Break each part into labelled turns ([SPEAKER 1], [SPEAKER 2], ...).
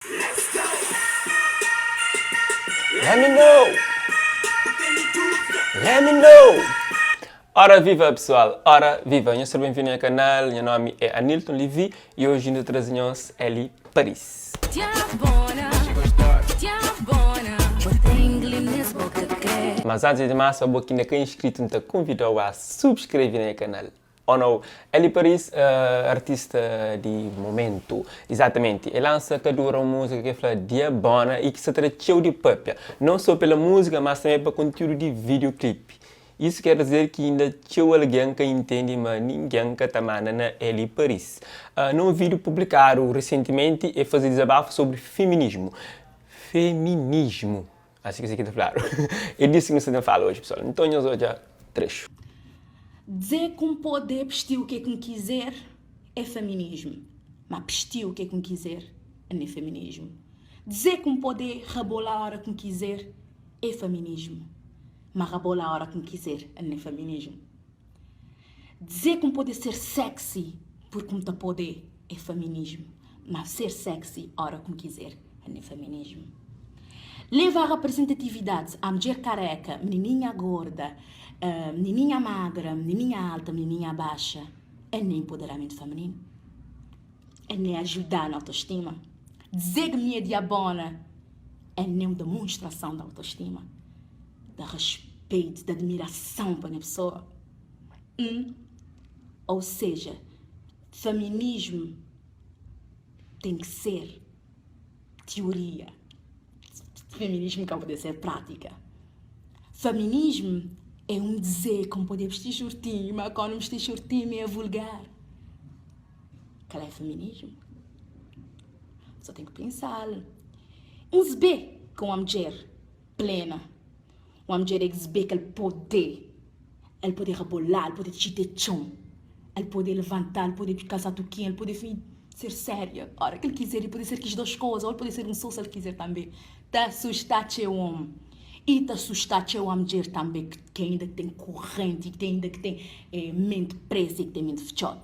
[SPEAKER 1] Let me know! Let me know! Ora viva pessoal, ora viva! Sejam bem-vindos ao canal, meu nome é Anilton Levi e hoje nos trazemos Eli Paris. Mas antes de mais, se você não é inscrito, então convido a subscrever no canal. Ou não, Eli Paris, artista de momento, exatamente. Ele lança uma música que fala Dia Bona e que se trata de papia. Não só pela música, mas também pelo conteúdo de videoclipe. Isso quer dizer que ainda tinha alguém que entende, mas ninguém que está na Eli Paris. Num vídeo publicado recentemente, ele faz desabafo sobre feminismo. Feminismo. Acho que isso aqui está claro. Ele disse que não se não fala hoje, pessoal. Então, eu já trecho.
[SPEAKER 2] Dizer que poder vestir o que é que me quiser é feminismo. Mas vestir o que é que me quiser não é feminismo. Dizer que poder rebolar a hora que me quiser é feminismo. Mas rebolar a hora que me quiser não é feminismo. Dizer que poder ser sexy porque me poder é feminismo. Mas ser sexy a hora que me quiser não é feminismo. Leva a representatividade à mulher careca, menininha gorda, menininha magra, menininha alta, menininha baixa, é nem empoderamento feminino. É nem ajudar na autoestima. Dizer que me é diabona é nem demonstração da autoestima, de respeito, de admiração para a pessoa. Ou seja, feminismo tem que ser teoria. Feminismo não pode ser prática. Feminismo é dizer como poder vestir shortinho, mas quando vestir shortinho é vulgar. Qual é feminismo? Só tem que pensar. Dizer com uma mulher plena, uma mulher exibir aquele poder, ele pode rebolar, ele pode te chão, ele pode levantar, ele pode casar tuquinho, ele pode ser séria. A hora que ele quiser, ele pode ser que as duas coisas, ou ele pode ser um só se ele quiser também. Te assustar o homem. E te assustar a mulher também, que ainda tem corrente, que ainda tem mente presa e que tem mente fechada.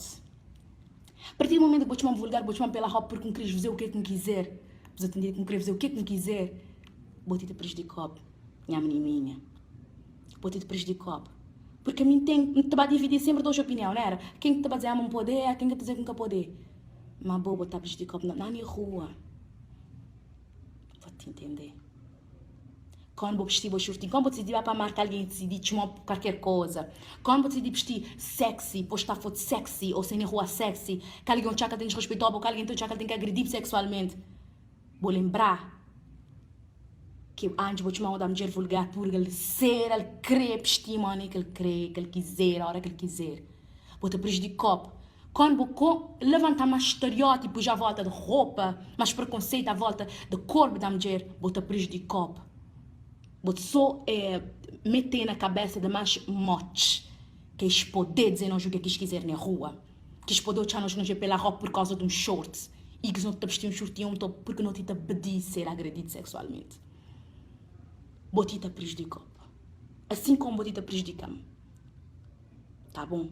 [SPEAKER 2] A partir do momento que vou chamar vulgar, vou chamar pela roupa porque não queres fazer o que é que me quiser. Você entender que não queres fazer o que é que me quiser. Vou te prejudicar, minha menininha. Vou te prejudicar. Porque a mim te vai dividir sempre duas opiniões, não era? Quem te vai dizer que não poder, quem te dizer que não poder. Mas bobo está prejudicar na minha rua. Vou te entender. Quando vou vestir o shortinho, quando vou decidir para marcar alguém, decidir chamar qualquer coisa. Quando vou decidir vestir sexy, postar foto sexy ou sem rua sexy, que alguém tem que desrespeitar ou que alguém tem que agredir sexualmente. Vou lembrar que antes vou chamar uma mulher vulgar por ele ser, ele querer vestir mano que ele quer, que ele quiser, a hora que ele quiser. Vou te prejudicar. Quando vou levantar mais estereótipos à volta de roupa, mais preconceito à volta do corpo da mulher, vou te prejudicar. Vou só meter na cabeça de mais motes que eles podem dizer não o que eles quiserem na rua. Que eles podem deixar nos pela roupa por causa de um short. E que não te vestir um shortinho porque não te pedir ser agredido sexualmente. Vou te prejudicar. Assim como vou te prejudicar. Tá bom?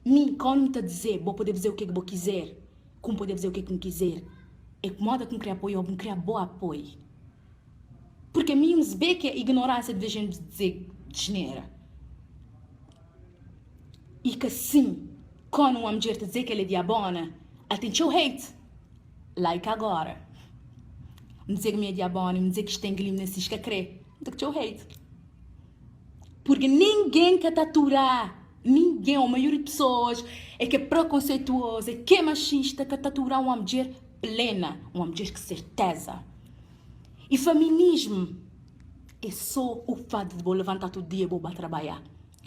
[SPEAKER 2] Mim, quando me dizer, vou poder dizer o que eu quiser, como poder dizer o que eu quiser, é moda que me cria apoio, me cria bom apoio. Porque a mim se vê que a ignorância de gente dizer geneira. E que sim, quando uma mulher te dizer que ela é diabona, ela tem seu hate. Like agora. Me dizer que me é diabona, me dizer que isto tem que nesse que crê. Tem que seu hate. Porque ninguém quer tatuar. Ninguém, a maioria de pessoas, é que é preconceituosa, é que é machista, que tatuar uma mulher plena, uma mulher com certeza. E feminismo é só o fato de vou levantar todo dia e vou trabalhar.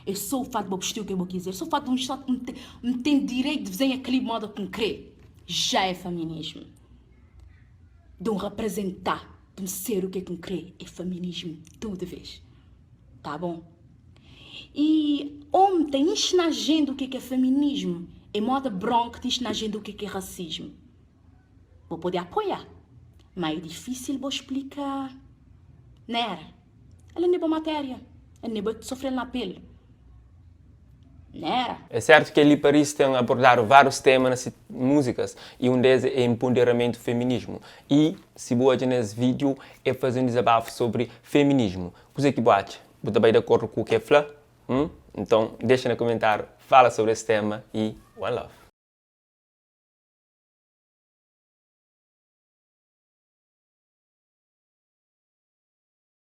[SPEAKER 2] É só o fato de vou vestir o que eu vou quiser. É só o fato de um Estado não tem direito de fazer aquele modo que me crê. Já é feminismo. De um representar, de um ser o que me crê. É feminismo, toda vez. Tá bom? E ontem, isto na agenda o que é feminismo. É moda branca, isto na agenda o que é racismo. Vou poder apoiar. Mas é difícil vou explicar. Não era? Ela não é boa matéria. Ela não é boa sofrer na pele. né?
[SPEAKER 1] É certo que ele parece ter abordado vários temas nas músicas e um deles é empoderamento feminismo. E, se boa nesse vídeo, é fazer um desabafo sobre feminismo. O que você acha? Você está bem de acordo com o que é Flá? Então, deixa no comentário, fala sobre esse tema e one love.